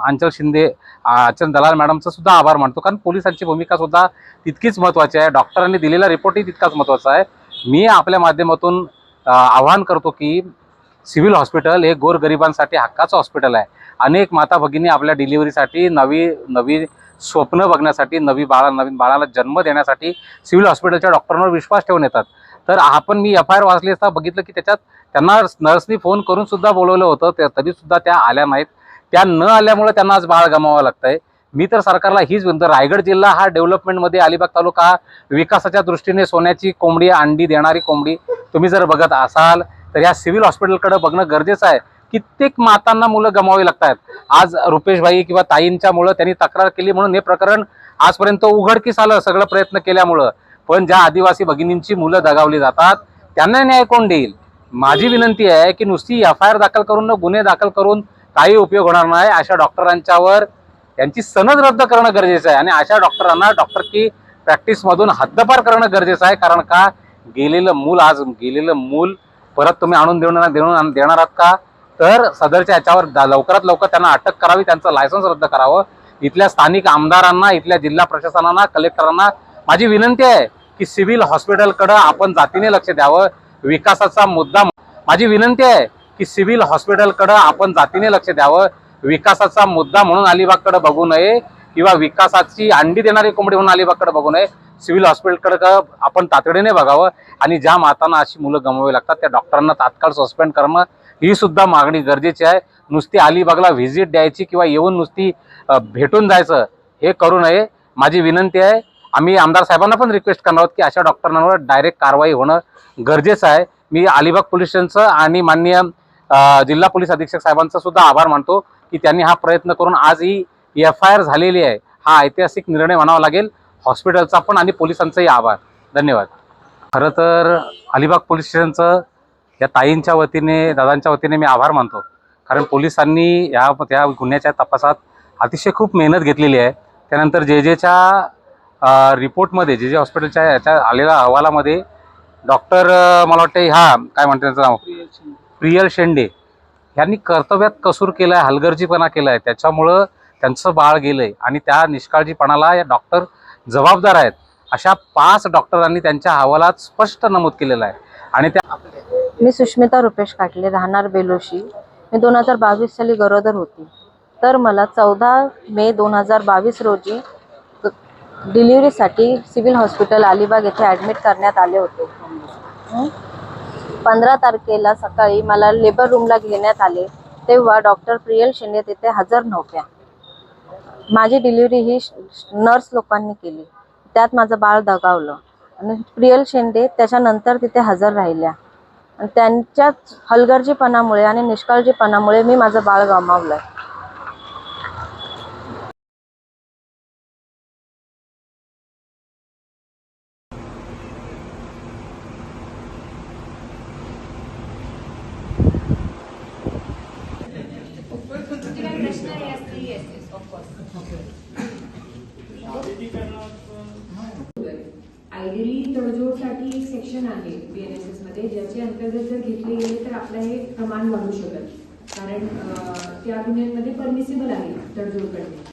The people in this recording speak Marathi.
अंचल शिंदे, अंचल दलाल मॅडमचा सुद्धा आभार मानतो, कारण पोलिसांची भूमिका सुद्धा तितकीच महत्त्वाची आहे. डॉक्टरांनी दिलेला रिपोर्टही तितकाच महत्त्वाचा आहे. मी आपल्या माध्यमातून आवाहन करतो की सिव्हिल हॉस्पिटल हे गोरगरिबांसाठी हक्काचं हॉस्पिटल आहे. अनेक माता भगिनी आपल्या डिलिव्हरीसाठी नवी स्वप्न बघण्यासाठी नवीन बाळाला जन्म देण्यासाठी सिव्हिल हॉस्पिटलच्या डॉक्टरांवर विश्वास ठेवून येतात. तर आपण मी FIR वाचली असता बघितलं की त्याच्यात त्यांना नर्सनी फोन करून सुद्धा बोलवलं होतं, तरी सुद्धा त्या आल्या नाहीत. त्या न आल्यामुळे त्यांना आज बाळ गमावावं लागतंय. मी तर सरकारला हीच विनंती, रायगड जिल्हा हा डेव्हलपमेंटमध्ये, अलिबाग तालुका विकासाच्या दृष्टीने सोन्याची कोंबडी, अंडी देणारी कोंबडी तुम्ही जर बघत असाल तर या सिव्हिल हॉस्पिटलकडे बघणं गरजेचं आहे. कित्येक मातांना मुलं गमावावी लागतात. आज रुपेशभाई किंवा ताईंच्यामुळं त्यांनी तक्रार केली म्हणून हे प्रकरण आजपर्यंत उघडकीस आलं, सगळं प्रयत्न केल्यामुळं. पण ज्या आदिवासी भगिनींची मुलं दगावली जातात त्यांना न्याय कोण देईल? माझी विनंती आहे की नुसती FIR दाखल करून, गुन्हे दाखल करून काही उपयोग होणार नाही. अशा डॉक्टरांच्यावर त्यांची सनद रद्द करणं गरजेचं आहे आणि अशा डॉक्टरांना डॉक्टर की प्रॅक्टिसमधून हद्दपार करणं गरजेचं आहे. कारण का गेलेलं मूल परत तुम्ही आणून देणार आहात का? तर सदरच्या याच्यावर लवकरात लवकर त्यांना अटक करावी, त्यांचं लायसन्स रद्द करावं. इथल्या स्थानिक आमदारांना, इथल्या जिल्हा प्रशासनांना, कलेक्टरांना माझी विनंती आहे की सिव्हिल हॉस्पिटलकडे आपण जातीने लक्ष द्यावं. विकासाचा मुद्दा माझी विनंती आहे की सिव्हिल हॉस्पिटलकडे आपण जातीने लक्ष द्यावं. विकासाचा मुद्दा म्हणून अलिबागकडे बघू नये किंवा विकासाची अंडी देणारी कोंबडी म्हणून अलिबागकडे बघू नये. सिव्हिल हॉस्पिटलकडे आपण तातडीने बघावं आणि ज्या मातांना अशी मुलं गमवावी लागतात त्या डॉक्टरांना तात्काळ सस्पेंड करणं ही सुद्धा मागणी गरजेची आहे. नुसती अलिबागला व्हिजिट द्यायची किंवा येऊन नुसती भेटून जायचं हे करू नये. माझी विनंती आहे. आम्ही आमदार साहेबांना पण रिक्वेस्ट करणार आहोत की अशा डॉक्टरांवर डायरेक्ट कारवाई होणं गरजेचं आहे. मी अलिबाग पोलीस स्टेशनचं आणि माननीय जिल्हा पोलीस अधीक्षक साहेबांचा सुद्धा आभार मानतो की त्यांनी हा प्रयत्न करून आज ही FIR झालेली आहे. हा ऐतिहासिक निर्णय म्हणावा लागेल. हॉस्पिटलचा पण आणि पोलिसांचाही आभार. धन्यवाद. खरं तर अलिबाग पोलीस स्टेशनचं या ताईंच्या वतीने, दादांच्या वतीने मी आभार मानतो, कारण पोलिसांनी त्या गुन्ह्याच्या तपासात अतिशय खूप मेहनत घेतलेली आहे. त्यानंतर JJच्या रिपोर्टमध्ये, JJ हॉस्पिटलच्या याच्या आलेल्या अहवालामध्ये डॉक्टर मला वाटतं काय म्हणते त्याचं नाव, प्रियल शेंडे यांनी कर्तव्यात कसूर केला आहे, हलगर्जीपणा केला आहे. त्याच्यामुळं त्यांचं बाळ गेलंय आणि त्या निष्काळजीपणाला या डॉक्टर जबाबदार आहेत. अशा 5 डॉक्टरांनी त्यांच्या अहवालात स्पष्ट नमूद केलेलं आहे. आणि मी सुष्मिता रुपेश काटले, राहणार बेलोशी. मी 2022 साली गरोदर होती. तर मला 14 मे 2022 रोजी डिलिव्हरीसाठी सिव्हिल हॉस्पिटल अलिबाग येथे ॲडमिट करण्यात आले होते. 15 तारखेला सकाळी मला लेबर रूमला घेण्यात आले, तेव्हा डॉक्टर प्रियल शेंडे तिथे हजर नव्हत्या. माझी डिलिव्हरी ही नर्स लोकांनी केली. त्यात माझं बाळ दगावलं आणि प्रियल शेंडे त्याच्यानंतर तिथे हजर राहिल्या. आणि त्यांच्याच हलगर्जीपणामुळे आणि निष्काळजीपणामुळे मी माझं बाळ गमावलं. आयडियली तडजोडसाठी एक सेक्शन आहे BNSS मध्ये, ज्याचे अंतर्गत जर घेतले गेले तर आपलं हे प्रमाण वाढू शकत, कारण त्या गुन्ह्यांमध्ये परमिसिबल आहे तडजोड करणे.